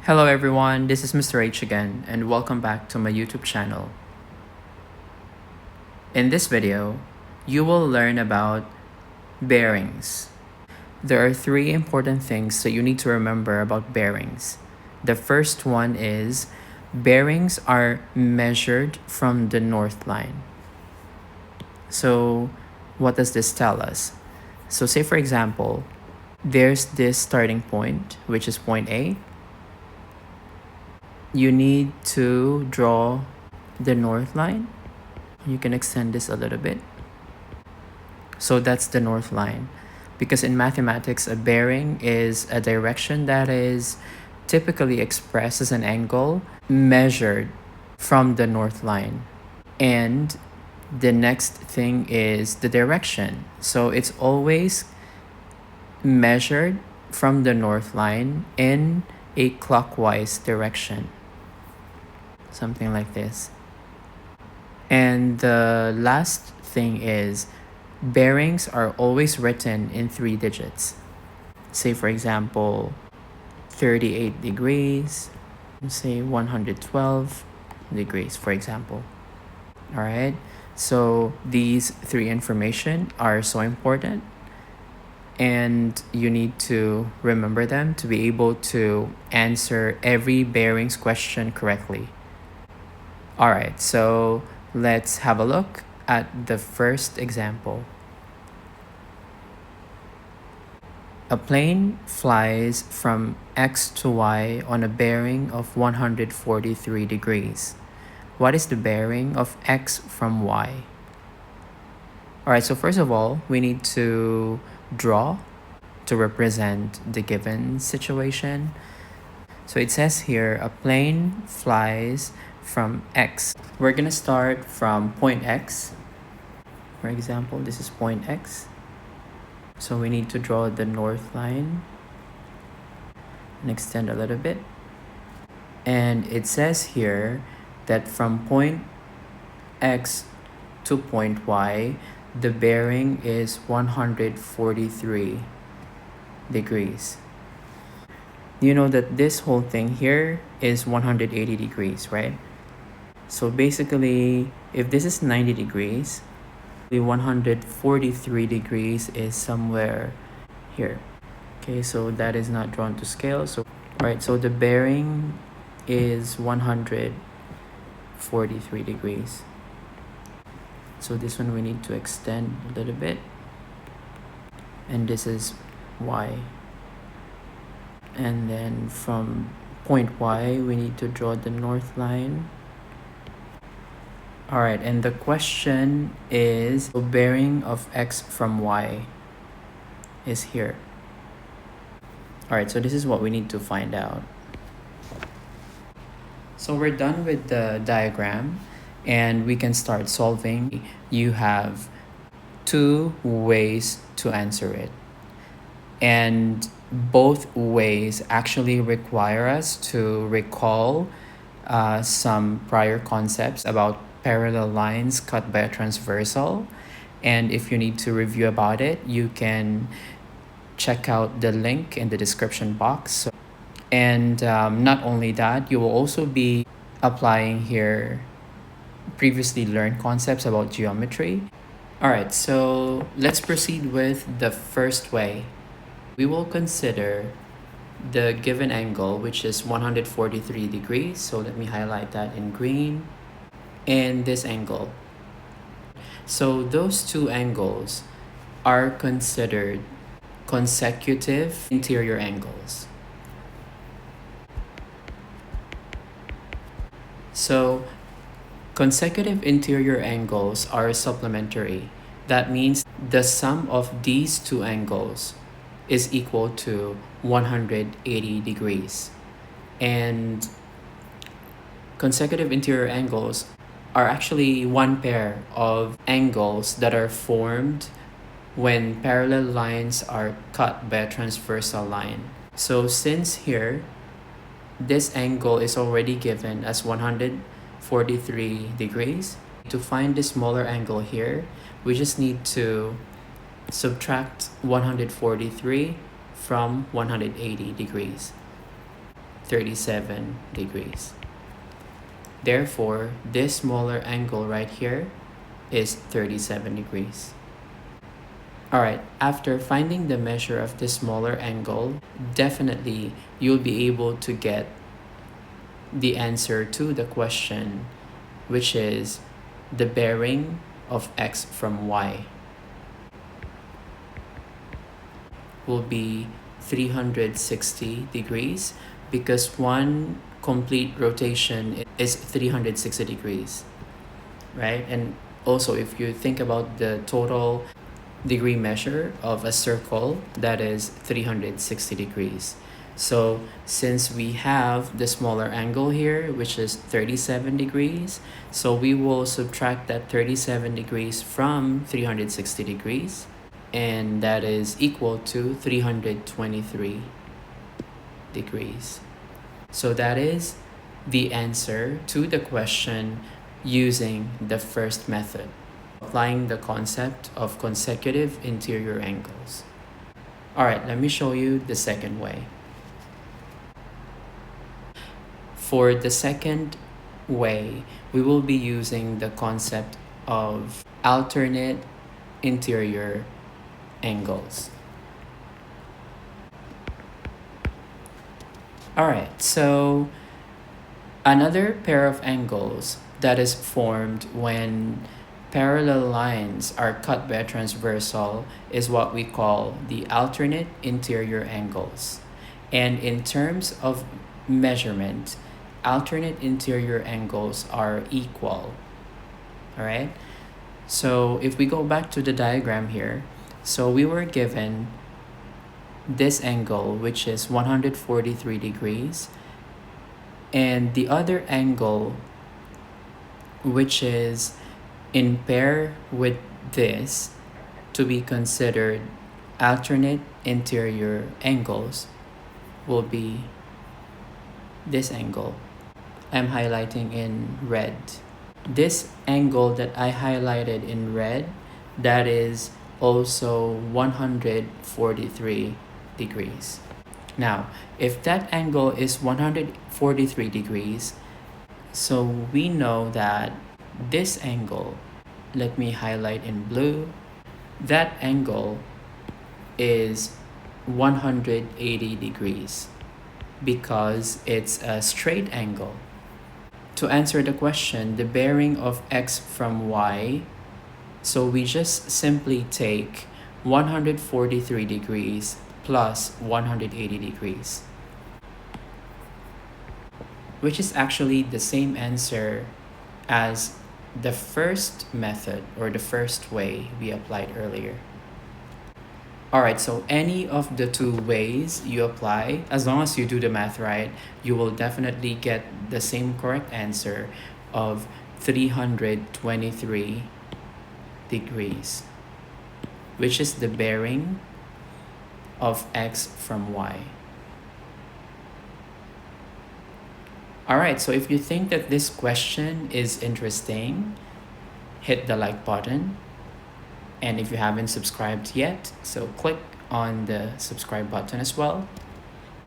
Hello everyone, this is Mr. H again, and welcome back to my YouTube channel. In this video, you will learn about bearings. There are three important things that you need to remember about bearings. The first one is bearings are measured from the north line. So what does this tell us? So say for example, there's this starting point, which is point A. You need to draw the north line. You can extend this a little bit. So that's the north line. Because in mathematics, a bearing is a direction that is typically expressed as an angle measured from the north line. And the next thing is the direction. So it's always measured from the north line in a clockwise direction. Something like this. And the last thing is bearings are always written in 3 digits. Say for example, 38 degrees, say 112 degrees, for example. All right. So these 3 information are so important, and you need to remember them to be able to answer every bearings question correctly. All right, so let's have a look at the first example. A plane flies from X to Y on a bearing of 143 degrees. What is the bearing of X from Y? All right, so first of all, we need to draw to represent the given situation. So it says here, a plane flies from X. We're gonna start from point X. For example, this is point X. So we need to draw the north line and extend a little bit. And it says here that from point X to point Y, the bearing is 143 degrees. You know that this whole thing here is 180 degrees, right? So basically, if this is 90 degrees, the 143 degrees is somewhere here. Okay, so that is not drawn to scale. So, right, so the bearing is 143 degrees. So this one we need to extend a little bit. And this is Y. And then from point Y, we need to draw the north line. All right, and the question is, the bearing of X from Y is here. All right, so this is what we need to find out. So we're done with the diagram and we can start solving. You have 2 ways to answer it. And both ways actually require us to recall some prior concepts about parallel lines cut by a transversal. And if you need to review about it, you can check out the link in the description box. And not only that, you will also be applying here previously learned concepts about geometry. All right, so let's proceed with the first way. We will consider the given angle, which is 143 degrees. So let me highlight that in green. And this angle. So those 2 angles are considered consecutive interior angles. So consecutive interior angles are supplementary. That means the sum of these 2 angles is equal to 180 degrees. And consecutive interior angles are actually one pair of angles that are formed when parallel lines are cut by a transversal line. So since here, this angle is already given as 143 degrees, to find the smaller angle here, we just need to subtract 143 from 180 degrees. 37 degrees. Therefore, this smaller angle right here is 37 degrees. Alright, after finding the measure of the smaller angle, definitely you'll be able to get the answer to the question, which is the bearing of x from y will be 360 degrees because one complete rotation is 360 degrees, right? And also, if you think about the total degree measure of a circle, that is 360 degrees. So since we have the smaller angle here, which is 37 degrees, so we will subtract that 37 degrees from 360 degrees, and that is equal to 323 degrees. So that is the answer to the question using the first method, applying the concept of consecutive interior angles. Alright, let me show you the second way. For the second way, we will be using the concept of alternate interior angles. Alright, so another pair of angles that is formed when parallel lines are cut by a transversal is what we call the alternate interior angles. And in terms of measurement, alternate interior angles are equal. Alright, so if we go back to the diagram here, so we were given this angle, which is 143 degrees, and the other angle, which is in pair with this, to be considered alternate interior angles, will be this angle. I'm highlighting in red. This angle that I highlighted in red, that is also 143 degrees. Now, if that angle is 143 degrees, so we know that this angle, let me highlight in blue, that angle is 180 degrees because it's a straight angle. To answer the question, the bearing of x from y, so we just simply take 143 degrees plus 180 degrees, which is actually the same answer as the first method or the first way we applied earlier. Alright, so any of the two ways you apply, as long as you do the math right, you will definitely get the same correct answer of 323 degrees, which is the bearing of x from y. Alright, so if you think that this question is interesting, hit the like button. And if you haven't subscribed yet, so click on the subscribe button as well.